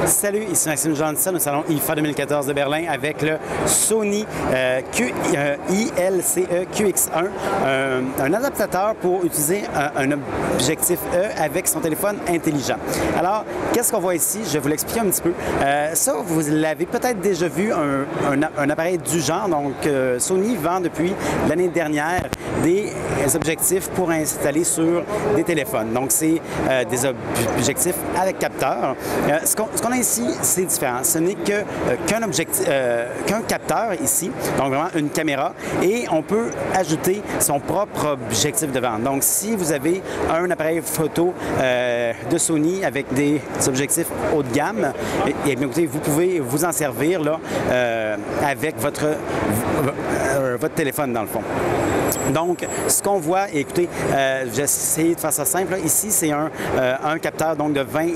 Salut, ici Maxime Johnson au salon IFA 2014 de Berlin avec le Sony ILCE QX1, un adaptateur pour utiliser un objectif E avec son téléphone intelligent. Alors, qu'est-ce qu'on voit ici? Je vais vous l'expliquer un petit peu. Ça, vous l'avez peut-être déjà vu, un appareil du genre. Donc, Sony vend depuis l'année dernière des objectifs pour installer sur des téléphones. Donc, c'est des objectifs avec capteur. Ce qu'on a ici, c'est différent. Ce n'est qu'un capteur ici, donc vraiment une caméra, et on peut ajouter son propre objectif devant. Donc, si vous avez un appareil photo de Sony avec des objectifs haut de gamme, et bien, écoutez, vous pouvez vous en servir là, avec votre téléphone, dans le fond. Donc, ce qu'on voit, écoutez, j'ai essayé de faire ça simple. Là. Ici, c'est un capteur donc, de 20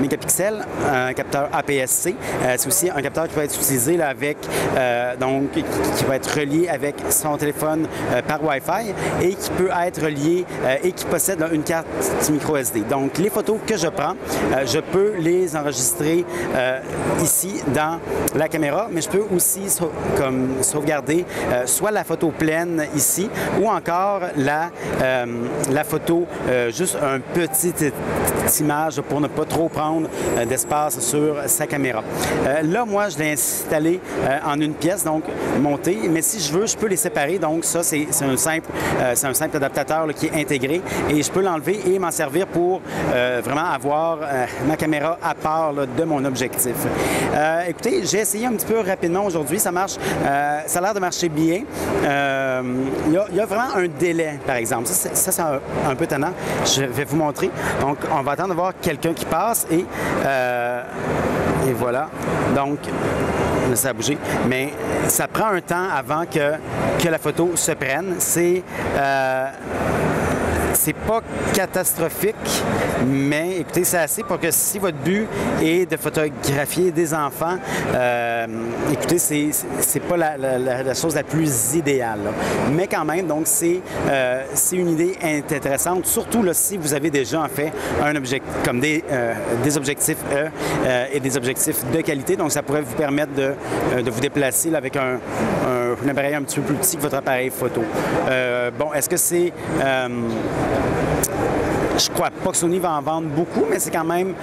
mégapixels, un capteur APS-C. C'est aussi un capteur qui peut être utilisé là, avec, donc, qui peut être relié avec son téléphone par Wi-Fi et qui peut être relié et qui possède là, une carte micro SD. Donc, les photos que je prends, je peux les enregistrer ici dans la caméra, mais je peux aussi sauvegarder soit la photo pleine ici ou encore la photo, juste un petite image pour ne pas trop prendre d'espace sur sa caméra. Là, moi, je l'ai installé en une pièce, donc monté, mais si je veux, je peux les séparer. Donc ça, c'est un simple adaptateur là, qui est intégré et je peux l'enlever et m'en servir pour vraiment avoir ma caméra à part là, de mon objectif. Écoutez, j'ai essayé un petit peu rapidement aujourd'hui, ça marche, ça a l'air de marcher bien. Il y a vraiment un délai, par exemple. Ça c'est un peu tannant. Je vais vous montrer. Donc, on va attendre de voir quelqu'un qui passe et voilà. Donc, ça a bougé. Mais ça prend un temps avant que la photo se prenne. C'est pas catastrophique, mais écoutez, c'est assez pour que si votre but est de photographier des enfants, écoutez, c'est pas la chose la plus idéale. Là. Mais quand même, donc c'est une idée intéressante, surtout là, si vous avez déjà en fait un objectif comme des objectifs E et des objectifs de qualité. Donc ça pourrait vous permettre de vous déplacer là, avec un appareil un petit peu plus petit que votre appareil photo. Bon, est-ce que c'est... Je crois pas que Sony va en vendre beaucoup, mais c'est quand même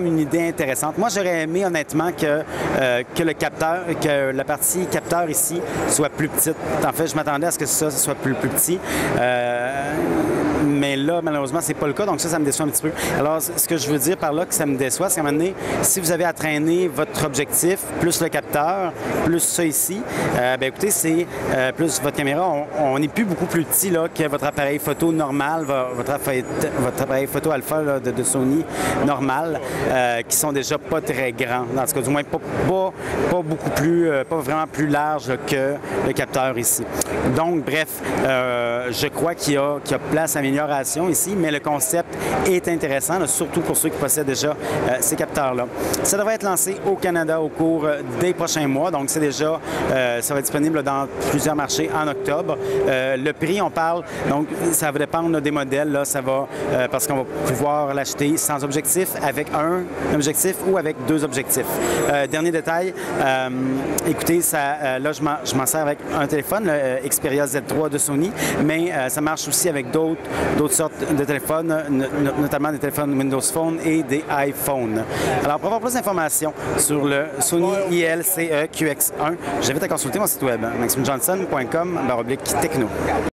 une idée intéressante. Moi, j'aurais aimé honnêtement que la partie capteur ici soit plus petite. En fait, je m'attendais à ce que ça soit plus petit. Mais là, malheureusement, c'est pas le cas, donc ça me déçoit un petit peu. Alors, ce que je veux dire par là que ça me déçoit, c'est qu'à un moment donné, si vous avez à traîner votre objectif, plus le capteur, plus ça ici, bien écoutez, c'est plus votre caméra, on n'est plus beaucoup plus petit là, que votre appareil photo normal, votre appareil photo alpha là, de Sony normal, qui sont déjà pas très grands. Dans ce cas, du moins, pas beaucoup plus, pas vraiment plus large là, que le capteur ici. Donc, bref, je crois qu'il y a place à amélioration ici, mais le concept est intéressant, là, surtout pour ceux qui possèdent déjà ces capteurs-là. Ça devrait être lancé au Canada au cours des prochains mois, donc c'est déjà, ça va être disponible dans plusieurs marchés en octobre. Le prix, on parle, donc ça va dépendre là, des modèles, là, ça va, parce qu'on va pouvoir l'acheter sans objectif, avec un objectif ou avec deux objectifs. Dernier détail, écoutez, là je m'en sers avec un téléphone, le Xperia Z3 de Sony, mais ça marche aussi avec d'autres sortes de téléphones, notamment des téléphones Windows Phone et des iPhones. Alors, pour avoir plus d'informations sur le Sony ILCE QX1, j'invite à consulter mon site web, maximejohnson.com/techno.